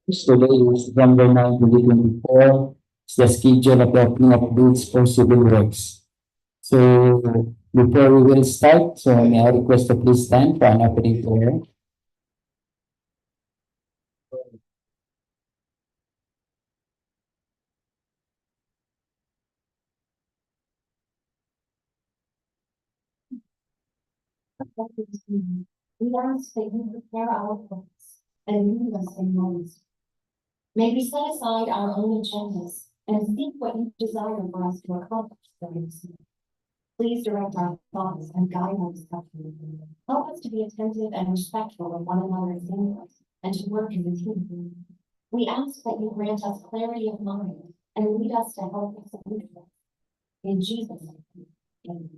Today is November 9, 2024. It's the schedule of the opening of bids for civil works. So before we will start, so may I request to please stand for an opening prayer. We ask that you prepare our hearts and lead us in ways. May we set aside our own agendas and seek what you desire for us to accomplish during this year. Please direct our thoughts and guide our discussion. Help us to be attentive and respectful of one another's input and to work as a team. We ask that you grant us clarity of mind and lead us to help solutions. In Jesus' name, amen.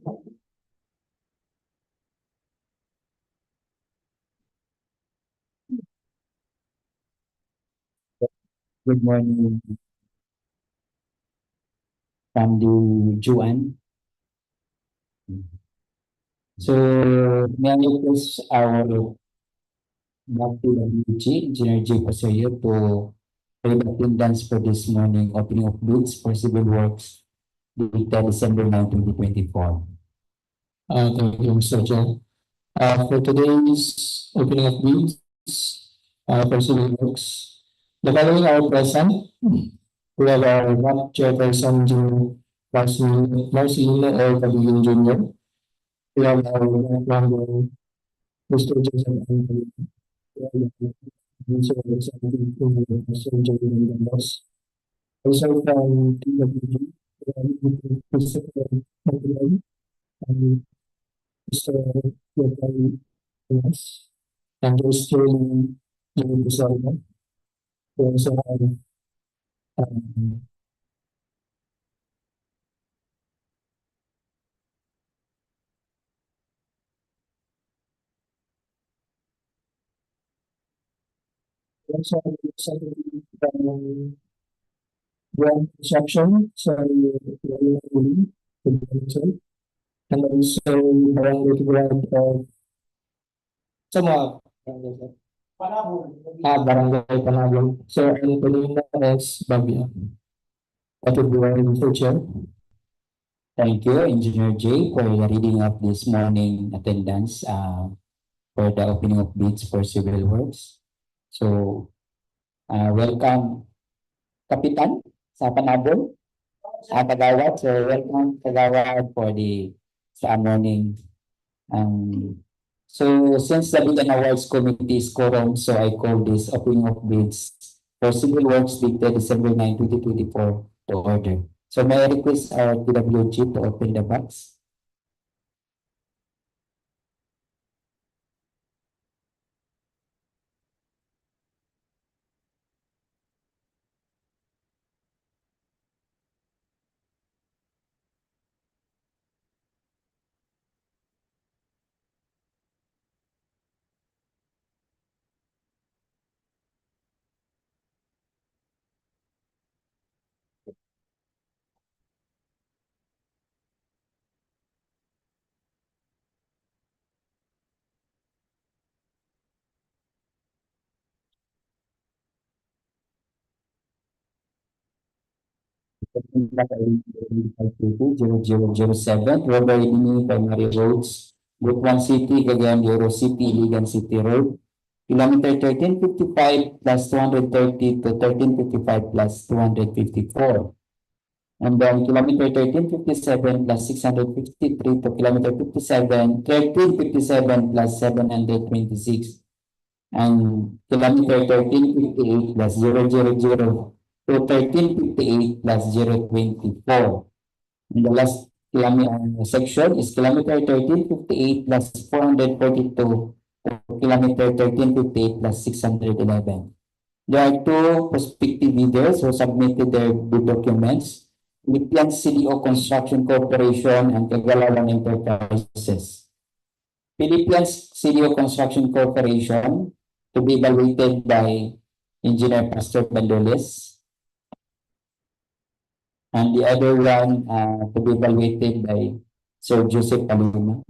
Good morning from the Butuan. So may I request our DPWH Engineer J. Pasayo to provide attendance for this morning opening of bids for civil works dated December 9, 2024. Thank you, Mr. Chair. For today's opening of bids for civil works, the following are present. We have our VAP Chairperson, Marcelino L. Cagayan Jr. We have our VAP member, Mr. Joseph Anthony. We have our Vice Representative, Mr. Jerry Mendoza. Also from TWG, we have Christopher Magdalene and Mr. Yotay Pinas, and there's Jeremy Pizarro. We also have um, we also have representative from Grand Construction, so and also Barangay Grant of sa mga Barangay Panabon. So, ang kanina is Babia. That would be one, Mr. Chair. Thank you, Engineer J, for the reading of this morning attendance for the opening of bids for civil works. So, welcome, Kapitan sa Panabon, Kagawad. So, welcome, Kagawad, for the sa morning. So, since the Bid and Awards Committee is quorum, so I call this opening of bids for civil works dated December 9, 2024 to order. So, may I request our DPWH to open the box? Road Widening Primary Roads, Butuan City, Cagayan City, Iligan City Road, kilometer 1355 plus 230 to 1355 plus 254. And then kilometer 1357 plus 653 to kilometer 1357 plus 726. And kilometer 1358 plus 000 to 1358 plus 024. And the last section is kilometer 1358 plus 442 to kilometer 1358 plus 611. There are two prospective bidders who submitted their bid documents. Libon CDO Construction Corporation and Cagayan Enterprises. Philippines CDO Construction Corporation to be evaluated by Engineer Pastor Bandoles, and the other one to be evaluated by Sir Joseph Palima.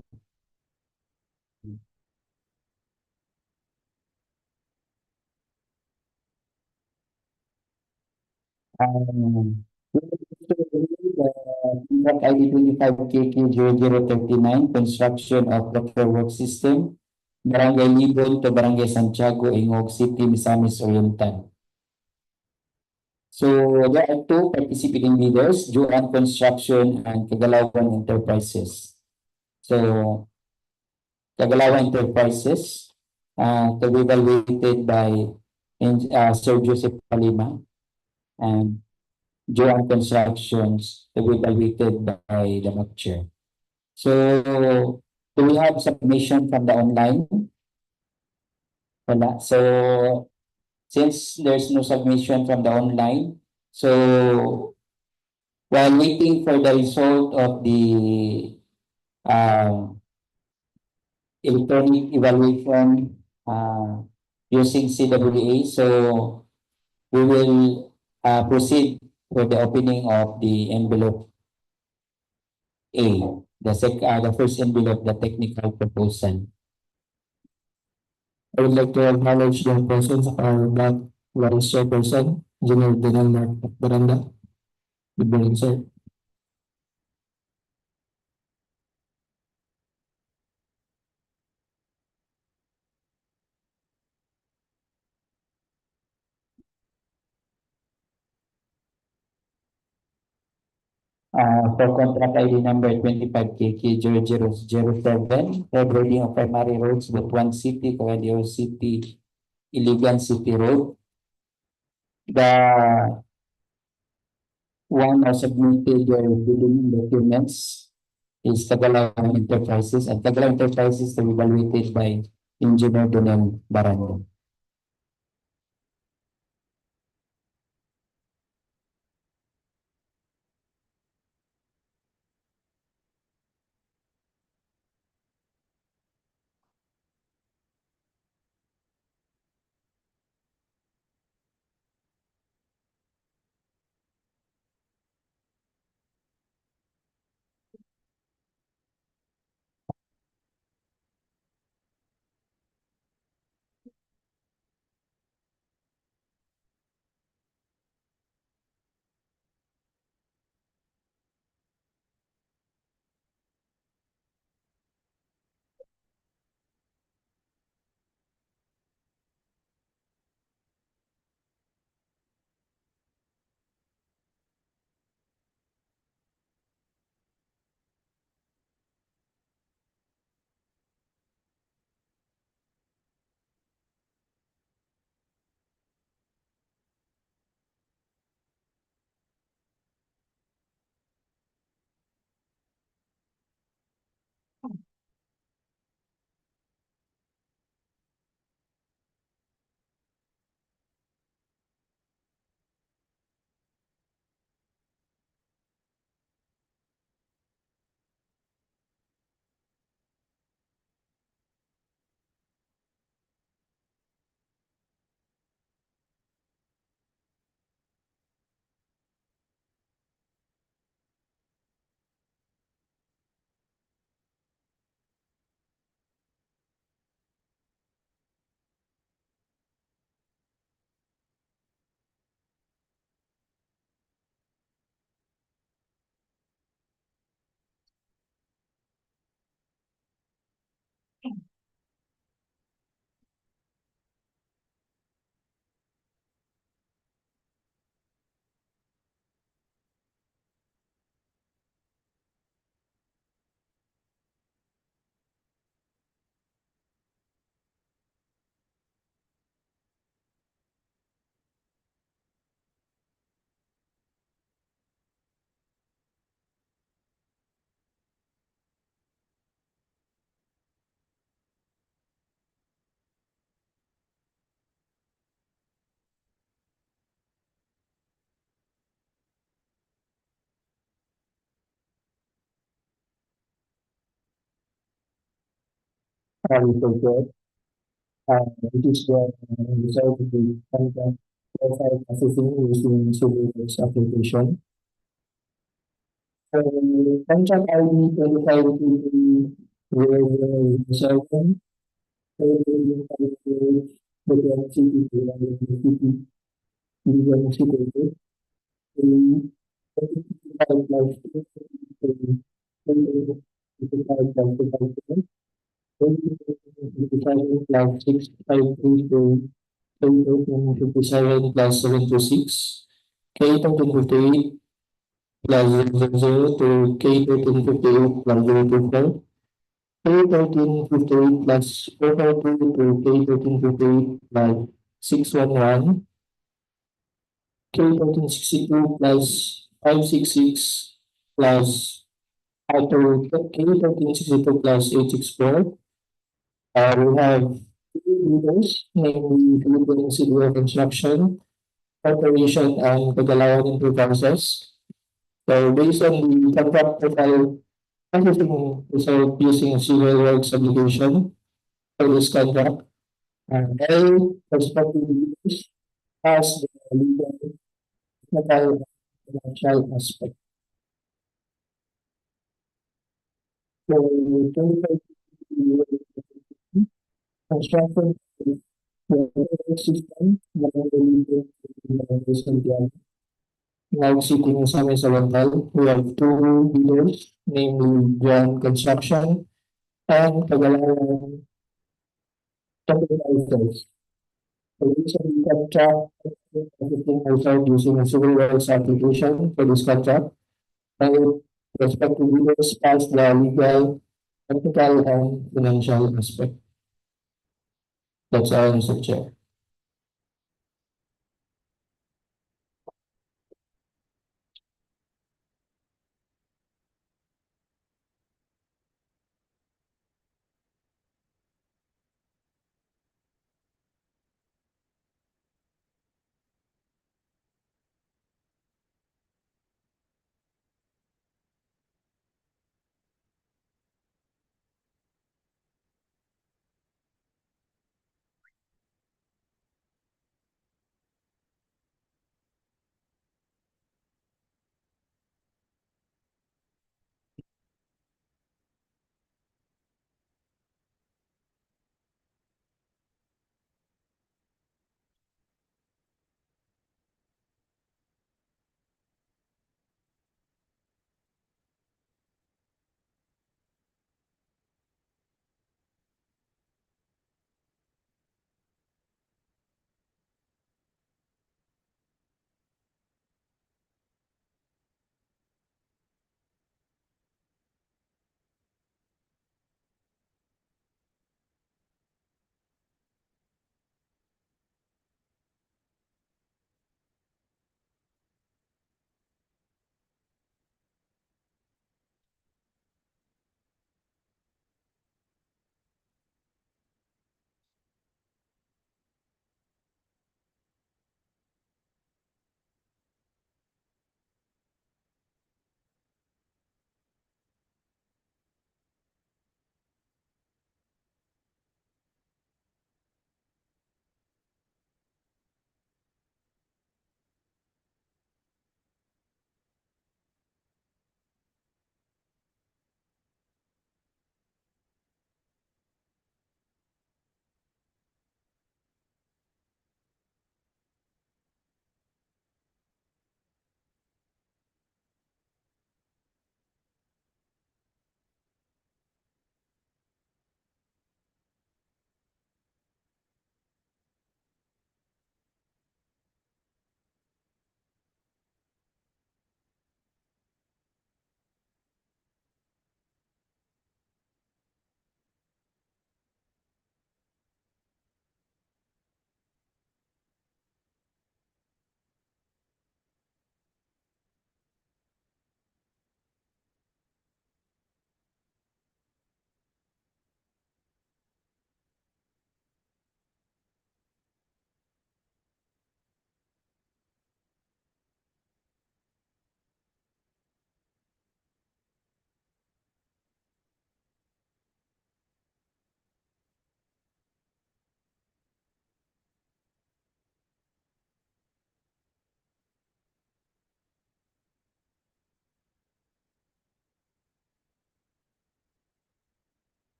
Contract ID 25KK0039, construction of Waterworks system, Barangay Libon to Barangay Santiago, Gingoog City, Misamis Oriental. So there are two participating leaders, Juan Construction and Kagalawan Enterprises. So Kagalawan Enterprises, to be evaluated by Sir Joseph Palima, and Joan Constructions to be evaluated by the chair. So do we have submission from the online? Wala. So since there's no submission from the online, so while waiting for the result of the uh, electronic evaluation using CWA, so we will proceed with the opening of the envelope A, the first envelope, the technical proposal. I would like to acknowledge the presence of our Black Vice Chairperson, Engineer Daniel Baranda. Good morning, sir. For contract ID number 25KK0007, for grading of primary roads, Butuan City, Cagayan City, Iligan City Road. The one who submitted their bidding documents is Tagalawan Enterprises, and Tagalawan Enterprises to be evaluated by Engineer Daniel Baranda. Forget, it is the result of the contract profile processing using civil works application. So, contract ID 25KK0007, Butuan City, City, Iligan City, to 55 plus 55 plus 55 57 plus 653 to 57 plus 726 K 1358 plus 000 to K 1358 plus 024 K 1358 plus 442 to K 1358 plus 611 K 1362 plus 566 plus to K 1362 plus 864. We have two leaders, namely Philippine Civil Construction Corporation and Cagayan Enterprises. So based on the contract profile, everything result using civil works obligation for this contract. And all prospective leaders has the legal, technical, and financial aspect. So, 2023 construction the system, the Santiago. Now sitting in Misamis Oriental, we have two leaders, namely Brgy Construction and Cagayan Enterprises. So recently contract everything result using a civil rights application for this contract. And respective leaders pass the legal, technical, and financial aspect. That's all, Mr. Chair.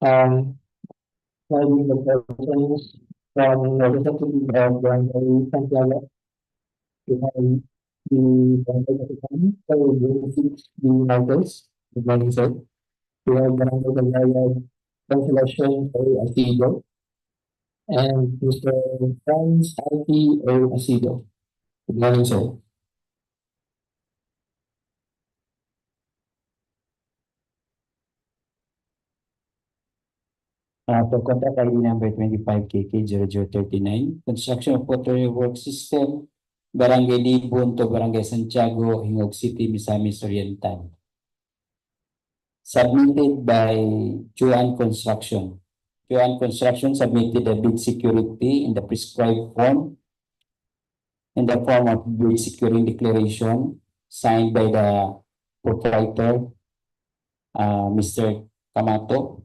Um, Following the questions from Representative of Barangay Santiago, we have the Barangay Kapitan, so we will fix the markers, the morning sir. We have Barangay Cagayan, Consolation O Asido, and Mr. Franz Alpi O Asido. Good morning, sir. For contract ID number 25KK0039, construction of waterworks system, Barangay Libon to Barangay Santiago, Gingoog City, Misamis Oriental. Submitted by Butuan Construction. Butuan Construction submitted a bid security in the prescribed form in the form of bid securing declaration signed by the proprietor, Mr. Kamato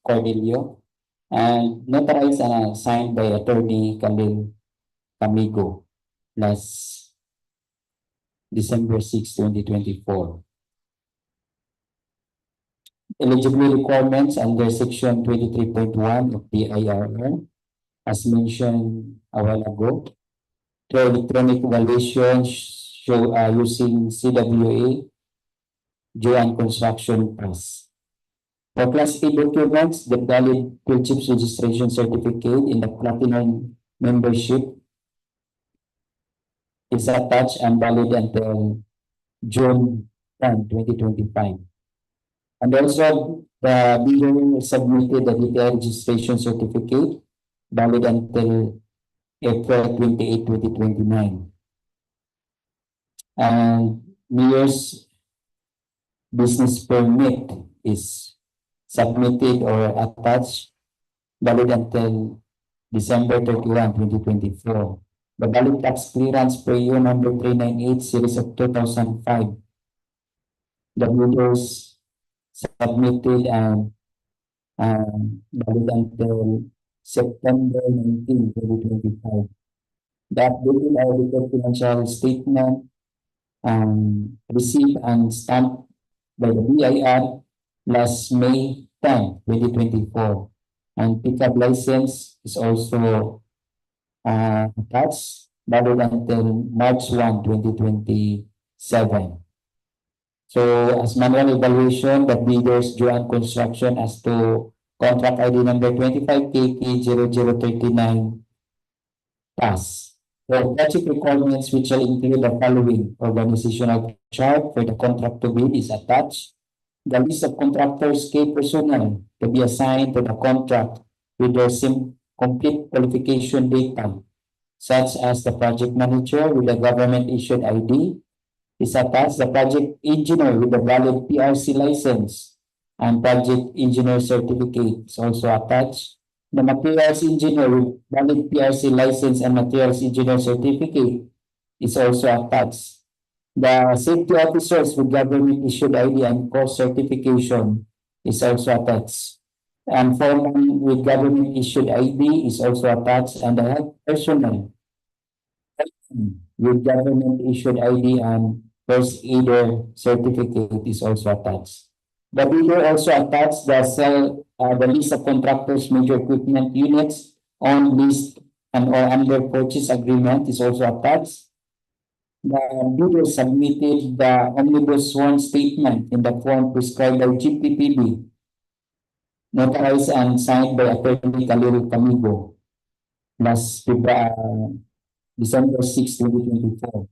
Cornelio, and notarized and signed by attorney Khalil Camigo last December 6, 2024. Eligibility requirements under section 23.1 of the IRR, as mentioned a while ago, to electronic valuation show using CWA, Joan Construction Press. For Class A documents, the valid Philchips registration certificate in the Platinum membership is attached and valid until June 10, 2025. And also, the bidder submitted the DPWH registration certificate valid until April 28, 2029. And Mayor's business permit is submitted or attached valid until December 31, 2024. The valid tax clearance per year number 398 series of 2005. The bidders submitted and valid until September 19, 2025. The updated audited financial statement received and stamped by the BIR last May 10, 2024. And pickup license is also attached valid until March 1, 2027. So as manual evaluation, the bidders Butuan Construction as to contract ID number 25KK0039 task. The project requirements which shall include the following organizational chart for the contract to bid is attached. The list of contractors key personnel to be assigned to the contract with their complete qualification data, such as the project manager with the government issued ID, is attached the project engineer with the valid PRC license and project engineer certificate is also attached. The materials engineer with valid PRC license and materials engineer certificate is also attached. The safety officers with government issued ID and course certification is also attached. And foreman with government issued ID is also attached, and the health personnel with government issued ID and first aider certificate is also attached. The bidder also attached the list of contractors, major equipment units on list and or under purchase agreement is also attached. The bidder submitted the omnibus sworn statement in the form prescribed by GPPB, notarized and signed by Attorney Khalil Camigo last December 6, 2024.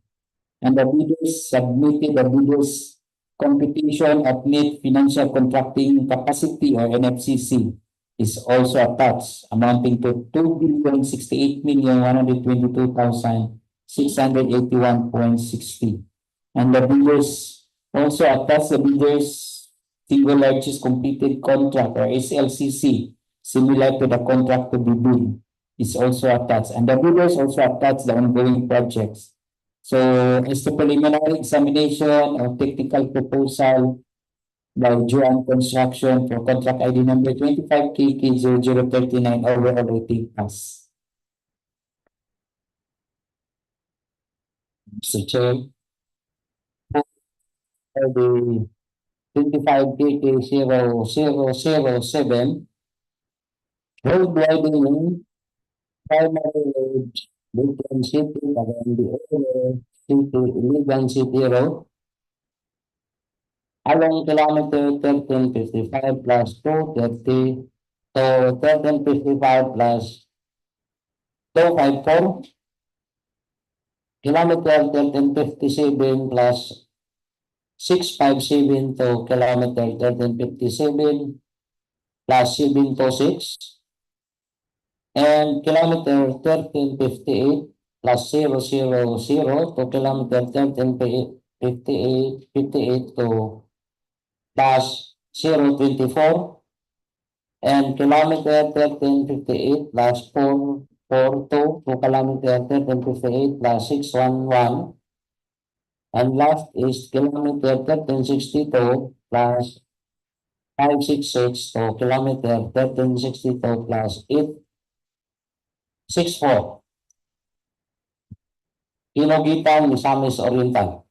And the bidders submitted the bidders computation of net financial contracting capacity or NFCC is also attached, amounting to 2,068,122,681.60. And the bidders also attached the bidders single largest completed contract or SLCC, similar to the contract to be bid, is also attached. And the bidders also attached the ongoing projects. So, as the preliminary examination of technical proposal by Butuan Construction for contract ID number 25KK0039 overall rating pass. Mr. Chair, for the 25KK0007 road widening primary road Butuan City, Cagayan City, Iligan City Road, along kilometer 1355 plus 230 to 1355 plus 254, kilometer 1357 plus 657 to kilometer 1357 plus 726, and kilometer 1358 plus 000 to kilometer 1358 to plus 024, and kilometer 1358 plus 442 to kilometer 1358 plus 611, and last is kilometer 1362 plus 566 to kilometer 1362 plus 864. Gingoog, Misamis Oriental.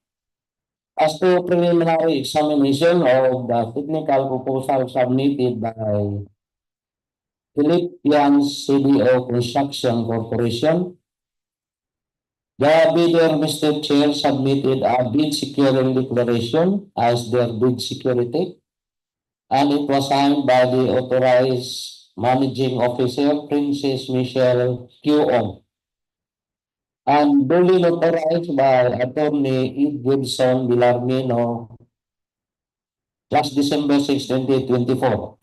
As to preliminary examination of the technical proposal submitted by Philippine DEO Construction Corporation, the bidder, Mr. Chair, submitted a bid securing declaration as their bid security, and it was signed by the authorized managing officer, Princess Michelle Q.O., and duly notarized by Attorney Ed Gibson Villarmino last December 6, 2024.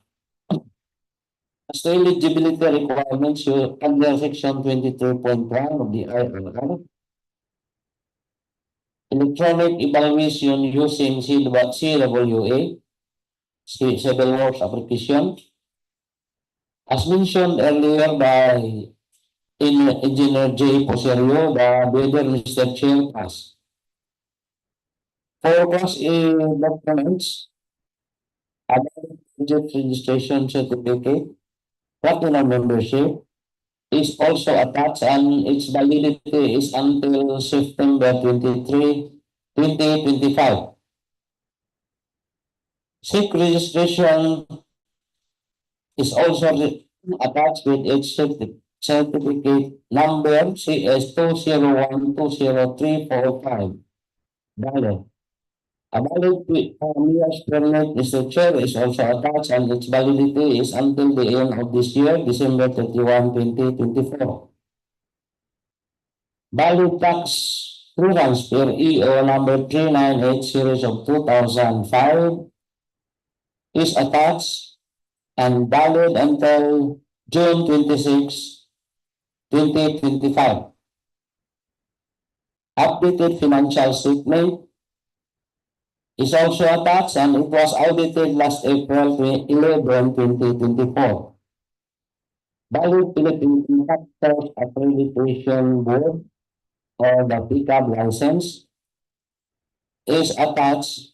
As to eligibility requirements under Section 23.1 of the IRR, electronic evaluation using CWA, Civil Works Application, as mentioned earlier by Engineer J. Poserio, the bidder, Mr. Chair, passed. For Class A documents, project registration certificate, platinum membership is also attached, and its validity is until September 23, 2025. SIC registration is also attached with its certificate number CS 201-20345. Valid. A valid year's permit, Mr. Chair, is also attached and its validity is until the end of this year, December 31, 2024. Valid tax clearance per EO number 398 series of 2005 is attached and valid until June 26, 2025. Updated financial statement is also attached and it was audited last April 11, 2024. Valid Philippine Contractors Accreditation Board or the PCAB license is attached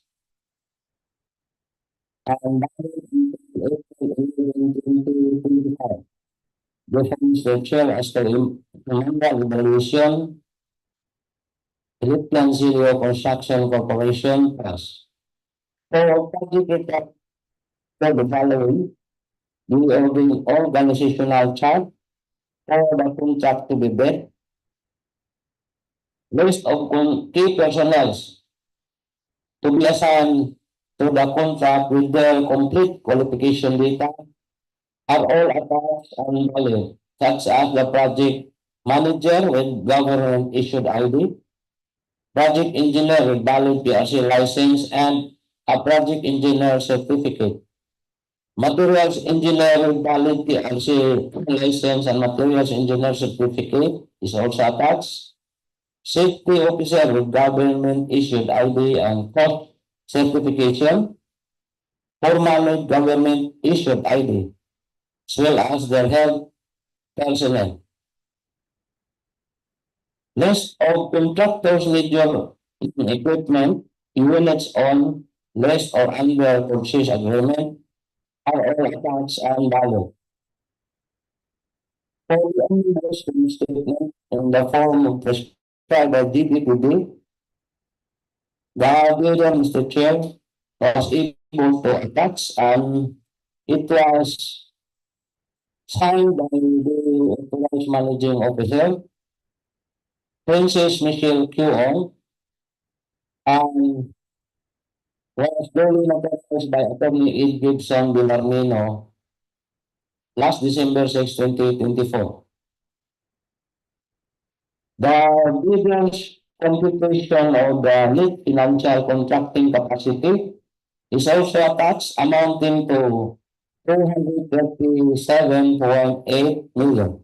and valid until April 11, 2025. Defines the chair as the Commander Evaluation Philippine Zero Construction Corporation Trust. For project for the following, the organizational chart for the contract to be bid, list of key personnel to be assigned to the contract with their complete qualification data are all attached and valid, such as the project manager with government issued ID, project engineer with valid PRC license and a project engineer certificate, materials engineer with valid PRC license and materials engineer certificate is also attached, safety officer with government issued ID and cost certification, formal with government issued ID, as well as their health personnel. List of contractors with your equipment, units on list or under purchase agreement are all attached and valid. For the investment statement in the form of prescribed by DPWH, the bidder, Mr. Chair, was able to attach and it was signed by the authorized managing officer, Princess Michelle Q. and was duly notarized by Attorney Ed Gibson Villarmino last December 6, 2024. The bidder's computation of the net financial contracting capacity is also attached, amounting to 237.8 million.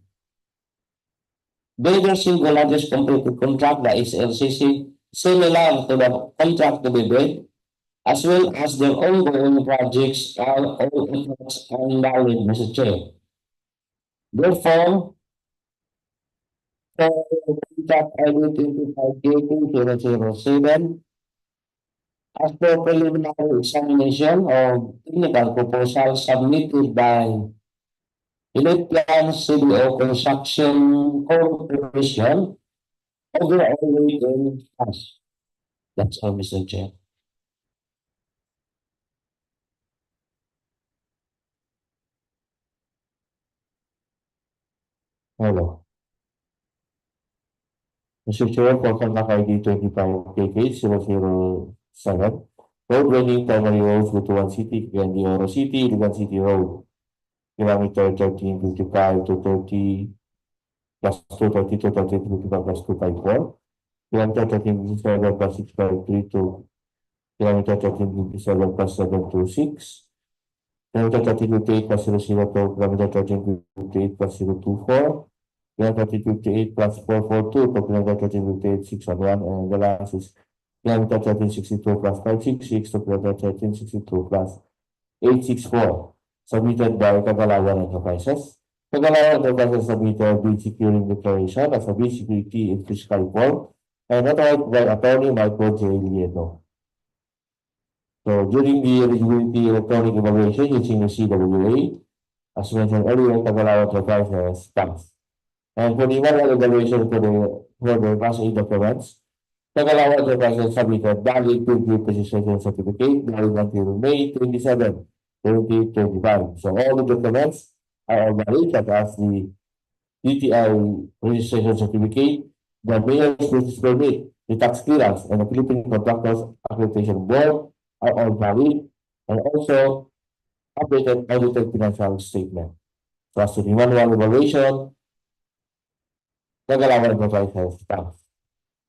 Bidder's single largest completed contract, the SLCC, similar to the contract to be bid, as well as their ongoing projects are all attached and valid, Mr. Chair. Therefore, for contract ID 25K2007, as per preliminary examination of technical proposal submitted by Philippine CDO Construction Corporation, overall rating pass. That's all, Mr. Chair. Hello. Mr. Chair, for contract ID 25KK007, road running primary roads Butuan City, Gingoog City, Iligan City Road, kilometer 1355 to 30 plus 230 to 1355 plus 254, kilometer 1357 plus 653 to kilometer 1357 plus 726, kilometer 1358 plus 002, kilometer 1358 plus 024, kilometer 1358 plus 442 to kilometer 1358 611, and the last is kilometer 1362 plus 566 to kilometer 1362 plus 864, submitted by Cagayan Enterprises. Cagayan Enterprises submitted bid securing declaration as a bid security in fiscal form and authorized by Attorney Michael J. Lieto. So during the eligibility electronic evaluation using the CWA, as mentioned earlier, Cagayan Enterprises passed. And for the manual evaluation for the class A documents, Pangalawa, enterprise submitted valid field registration certificate valid until May 27, 2025. So all the documents are valid, such as the DTI registration certificate, the mayor's business permit, the tax clearance, and the Philippine Contractors Accreditation Board are all valid, and also updated audited financial statement. So as to the manual evaluation, nagalaman mo tayo sa staff.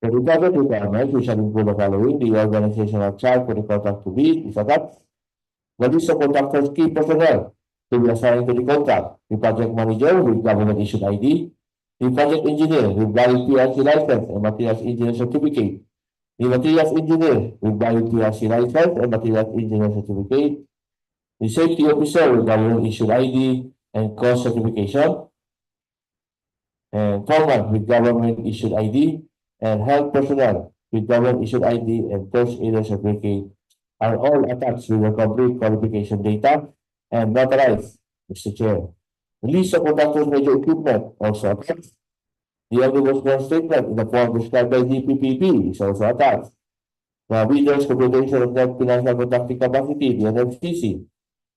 The required requirements, which shall include the following: the organizational chart for the contract to bid is attached. The list of contractors' key personnel to be assigned to the contract, the project manager with government-issued ID, the project engineer with valid PRC license and materials engineer certificate, the materials engineer with valid PRC license and materials engineer certificate, the safety officer with government-issued ID and cost certification, and foreman with government-issued ID, and health personnel with government-issued ID and first aider certificate are all attached with the complete qualification data and notarized, Mr. Chair. The list of contractors' major equipment also attached. The omnibus bond statement in the form described by DPPP is also attached. The bidder's computation of net financial contracting capacity, the NFCC.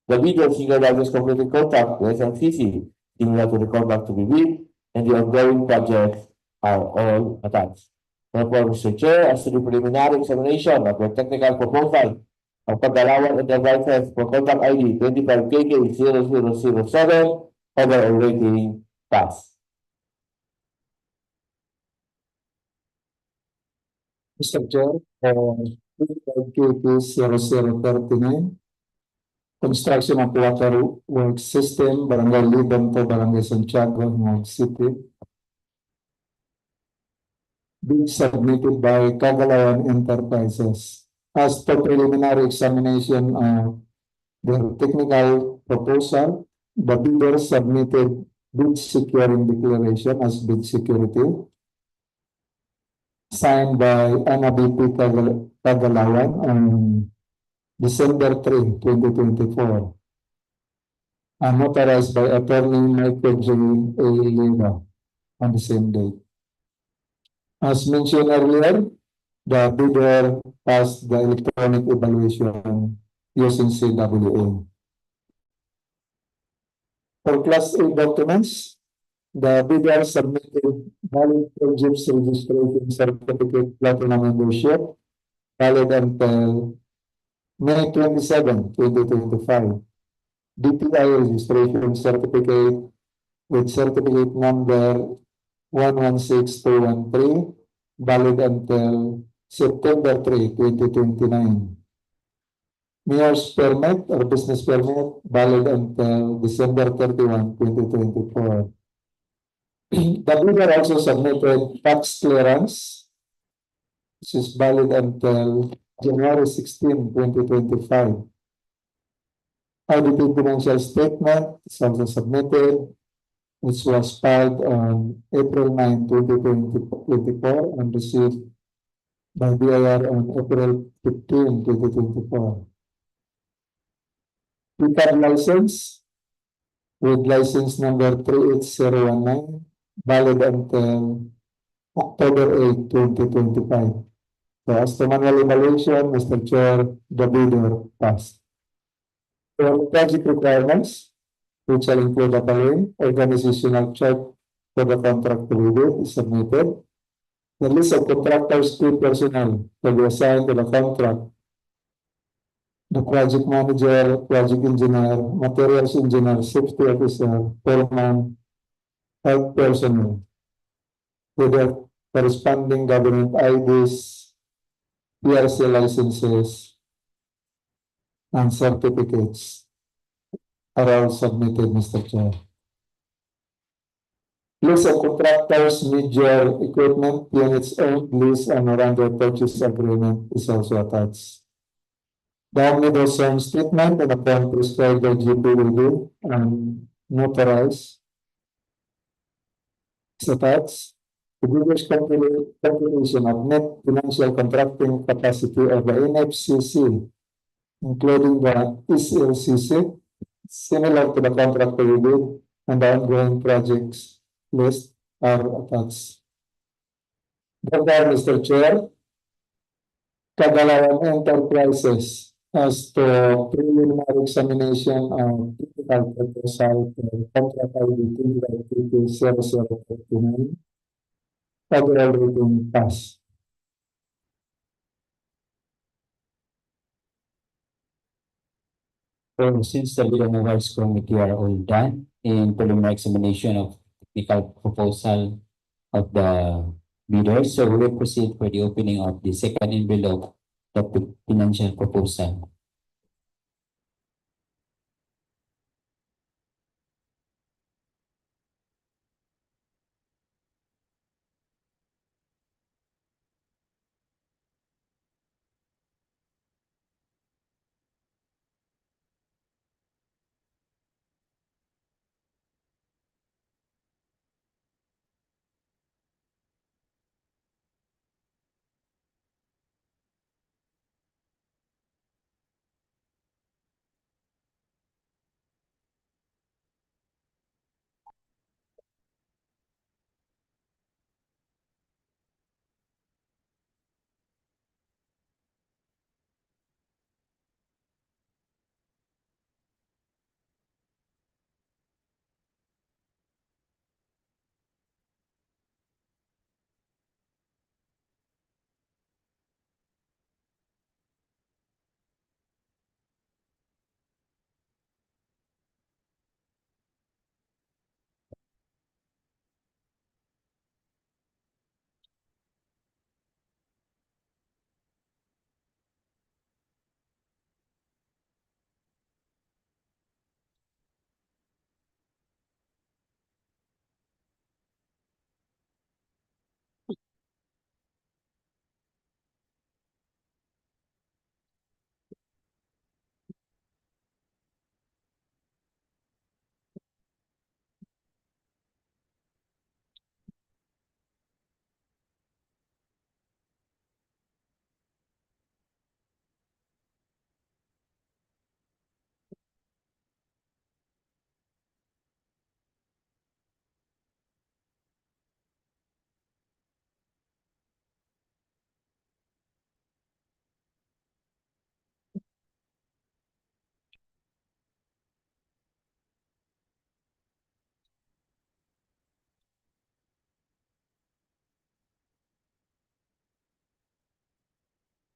The bidder's single largest completed contract, the SNCC, similar to the contract to be bid, and the ongoing projects are all attached. Therefore, Mr. Chair, as to the preliminary examination of the technical proposal of Pagdalawan Enterprises for contract ID 25KK0007, overall rating pass. Mr. Chair, 25KK0039, construction of Waterworks system, Barangay Libon to Barangay Santiago, Nueva City. Being submitted by Cagayan Enterprises. As per preliminary examination of their technical proposal, the bidder submitted bid securing declaration as bid security, signed by NABP Cagayan on December 3, 2024, and notarized by Attorney Michael J. Iligan on the same date. As mentioned earlier, the bidder passed the electronic evaluation using CWA. For Class A documents, the bidder submitted valid projects registration certificate platinum membership valid until May 27, 2025. DPI registration certificate with certificate number 116213 valid until September 3, 2029. Mayor's permit or business permit valid until December 31, 2024. The bidder also submitted tax clearance, which is valid until January 16, 2025. Audited financial statement is also submitted, which was filed on April 9, 2024 and received by BIR on April 15, 2024. PCAD license with license number 38019 valid until October 8, 2025. So as to manual evaluation, Mr. Chair, the bidder passed. For project requirements, which shall include the following: organizational chart for the contract to be bid is submitted. The list of contractors, key personnel to be assigned to the contract. The project manager, project engineer, materials engineer, safety officer, foreman, health personnel, with their corresponding government IDs, PRC licenses, and certificates are all submitted, Mr. Chair. List of contractors, major equipment, units owned, lease, and under purchase agreement is also attached. The omnibus statement and the form prescribed by DPWH and notarized is attached. The bidder's calculation of net financial contracting capacity of the NFCC, including the SLCC, similar to the contract to be bid and the ongoing projects list are attached. Therefore, Mr. Chair, Cagayan Enterprises as to preliminary examination of critical proposal for contract ID 0039. Federal rating pass. So since the Bilang Awards Committee are all done in preliminary examination of technical proposal of the bidders, so we will proceed for the opening of the second envelope of the financial proposal.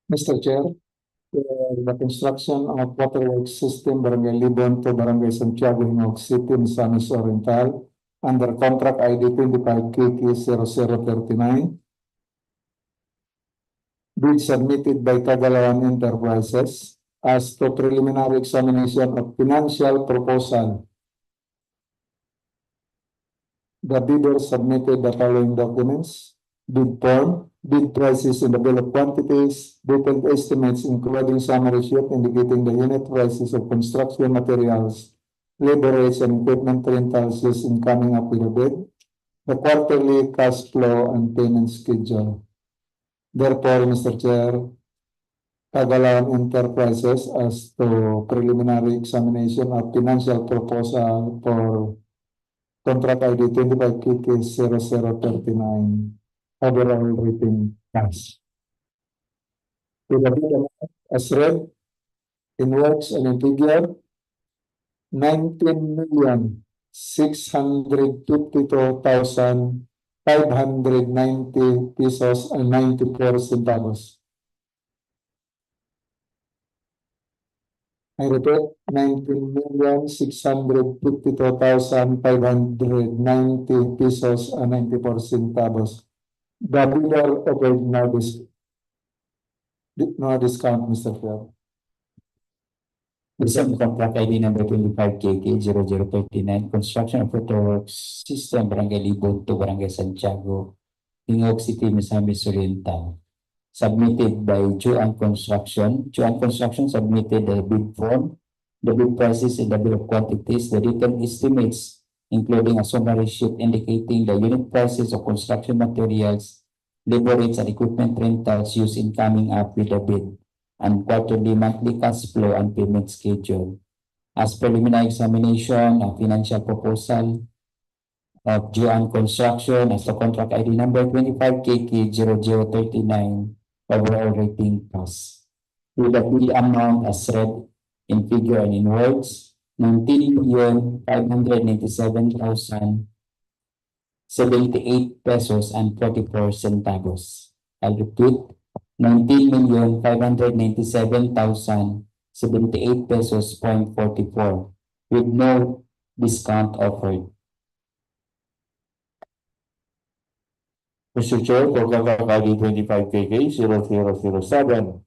Mr. Chair, the construction of Waterworks system Barangay Libon to Barangay Santiago, Gingoog City, Misamis Oriental, under contract ID 25KK0039. Bid submitted by Cagayan Enterprises as to preliminary examination of financial proposal. The bidder submitted the following documents: bid form, bid prices in the bill of quantities, detailed estimates including summary sheet indicating the unit prices of construction materials, labor rates and equipment rentals used in coming up with a bid, the quarterly cash flow and payment schedule. Therefore, Mr. Chair, Cagayan Enterprises as to preliminary examination of financial proposal for contract ID 25KK0039. Overall rating pass. With the bid amount as read in words and in figure, 19,652,590 pesos and 94 centavos. I repeat, 19,652,590 pesos and 94 centavos. The bidder offered no discount, Mr. Chair. Recent contract ID number 25KK0039, construction of Waterworks system Barangay Libon to Barangay Santiago, Gingoog City, Misamis Oriental. Submitted by Butuan Construction. Butuan Construction submitted the bid form, the bid prices and the bill of quantities, the detailed estimates, including a summary sheet indicating the unit prices of construction materials, labor rates and equipment rentals used in coming up with the bid, and quarterly monthly cash flow and payment schedule. As preliminary examination of financial proposal of Butuan Construction as the contract ID number 25KK0039, overall rating pass. With the bid amount as read in figure and in words, 19,597,078 pesos and 44 centavos. I'll repeat, 19,597,078 pesos point 44 with no discount offered. Mr. Chair, for Kakakali 25KK 0007,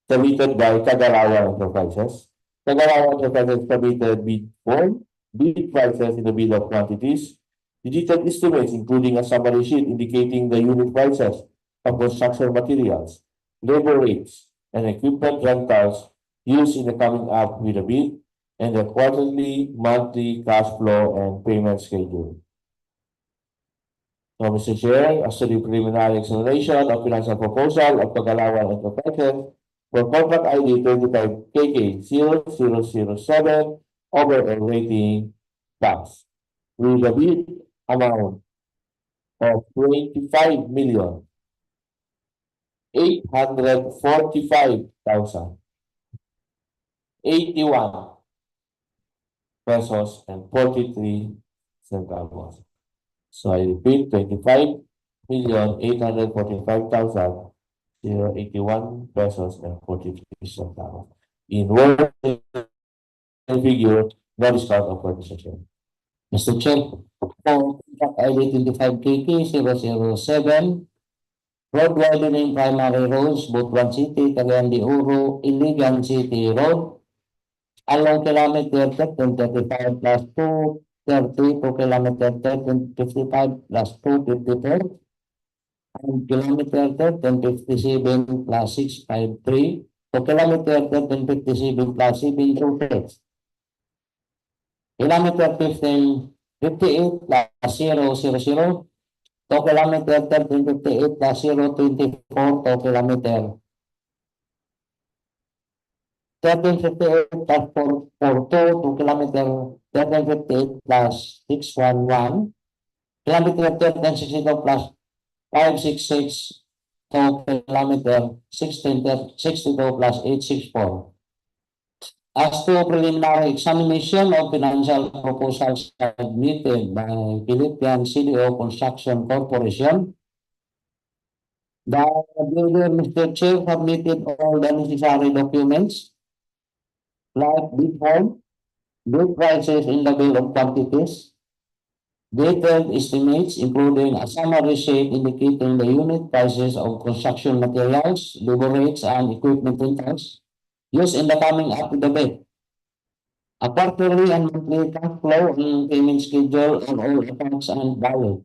submitted by Cagayan Enterprises. Cagayan Enterprises submitted bid form, bid prices in the bill of quantities, digital estimates including a summary sheet indicating the unit prices of construction materials, labor rates, and equipment rentals used in the coming up with the bid, and the quarterly, monthly cash flow and payment schedule. So, Mr. Chair, as to the preliminary explanation of financial proposal of Cagayan Enterprises for contract ID 25KK0007 overall rating tax with a bid amount of 25,845,081 pesos and 43 centavos. So I repeat, 25,845,081 pesos and 43 centavos. In word and figure, no discount offered, Mr. Chair. Mr. Chair, for contract ID 25KK007, road widening primary roads, Butuan City, Cagayan de Oro, Iligan City Road, along kilometer 35 plus 232 kilometer 55 plus 254 and kilometer 57 plus 653 to kilometer 57 plus 726. Kilometer 58 plus 000 to kilometer 58 plus 024 to kilometer 1358 plus 442 to kilometer 1358 plus 611, kilometer 1362 plus 566 to kilometer 1662 plus 864. As to preliminary examination of financial proposals submitted by Philippine DEO Construction Corporation, the builder, Mr. Chair, submitted all the necessary documents like bid form, bid prices in the bill of quantities, detailed estimates including a summary sheet indicating the unit prices of construction materials, labor rates, and equipment rentals used in the coming up with the bid. A quarterly and monthly cash flow and payment schedule on all accounts and valid.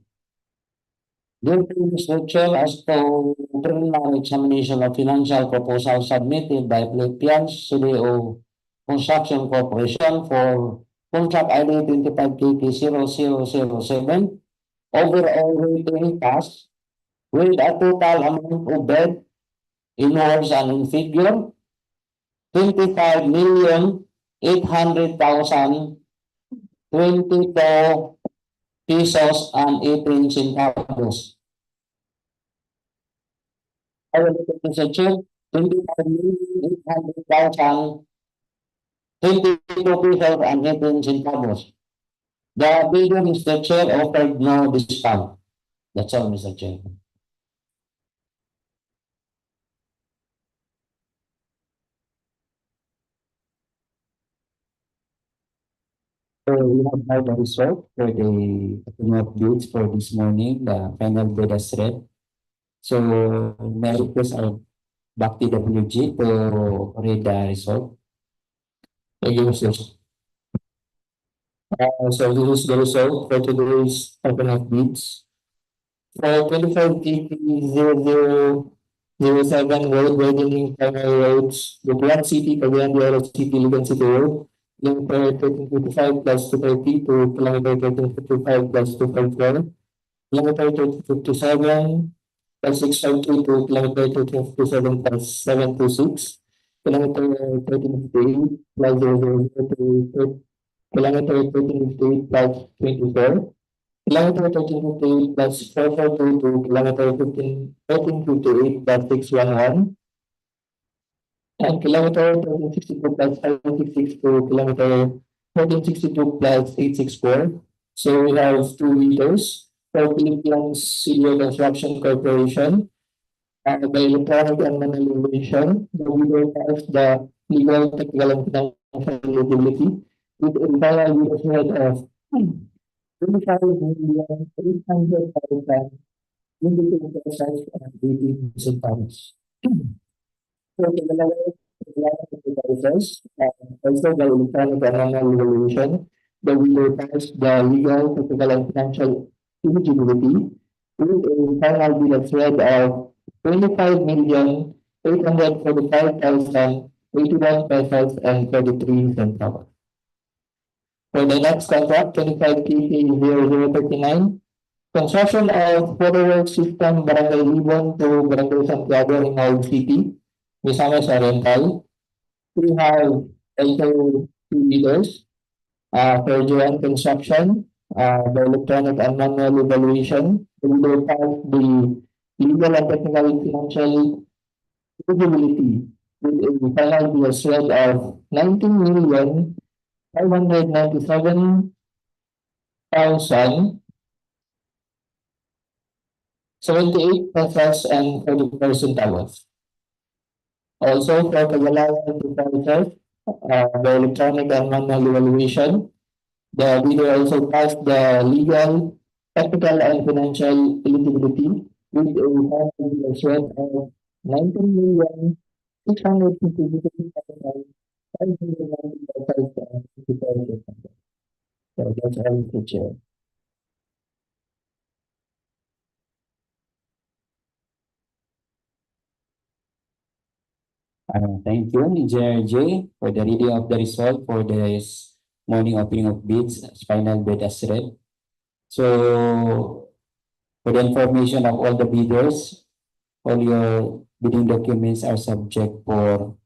Therefore, Mr. Chair, as to preliminary examination of financial proposals submitted by Philippine DEO Construction Corporation for contract ID 25KK0007, overall rating pass with a total amount of bid in words and in figure, 25,800,022 pesos and 18 centavos. I will repeat, Mr. Chair, 25,800,000 22 pesos and 18 centavos. The bidder, Mr. Chair, offered no discount. That's all, Mr. Chair. So we have now the result for the updates for this morning, the final bid as read. So may I request our DPWH to read the result. Thank you, Mr. So this is the result for today's open of bids. For 25KK0007 road widening primary roads, Butuan City, Cagayan de Oro City, Iligan City Road, kilometer 1355 plus 230 to kilometer 1355 plus 254, kilometer 1357 plus 652 to kilometer 1357 plus 726, kilometer 1358 plus 002 to kilometer 1358 plus 24, kilometer 1358 plus 4422, kilometer 1358.611, and kilometer 1362 plus 5662, kilometer 1362 plus 864. So we have 2 meters for Philippines Civil Construction Corporation. By electronic and manual version, the video has the legal, technical, and financial eligibility with a final user rate of 25,800,000 indicated size and 18 centavos. So the devices, also the electronic and manual evaluation, the video has the legal, technical, and financial eligibility with a final bill of sale of 25,845,081 pesos and 33 centavos. For the next contract, 25KK0039, construction of Waterworks system Barangay Libon to Barangay Santiago in Old City, Misamis Oriental. We have also 2 leaders for Butuan construction, the electronic and manual evaluation. We will pass the legal and technical and financial eligibility with a final BS rate of 19,597,078 pesos and 44 centavos. Also for Cagayan to process the electronic and manual evaluation, the video also passed the legal, technical, and financial eligibility with a final BS rate of 19,652,595. So that's all, Mr. Chair. Thank you, Engineer J, for the reading of the result for this morning opening of bids, final bid as read. So, for the information of all the bidders, all your bidding documents are subject for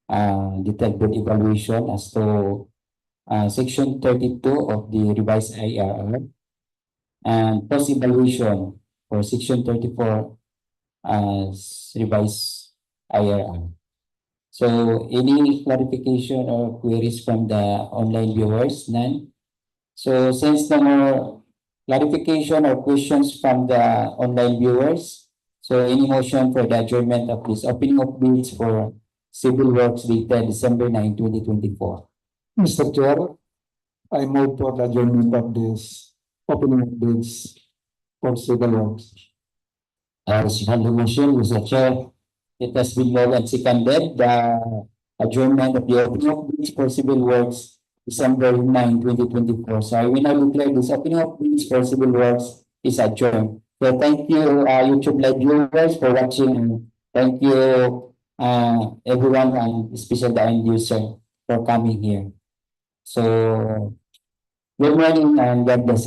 detailed bid evaluation as to section 32 of the revised IRR and post evaluation for section 34 as revised IRR. So any clarification or queries from the online viewers? None. So since no more clarification or questions from the online viewers, so any motion for the adjournment of this opening of bids for civil works dated December 9, 2024. Mr. Chair, I move for the adjournment of this opening of bids for civil works. Second the motion, Mr. Chair. It has been moved and seconded the adjournment of the opening of bids for civil works December 9, 2024. So I will now declare this opening of bids for civil works is adjourned. So thank you, YouTube live viewers for watching, and thank you, everyone, and especially the end user for coming here. So good morning and God bless.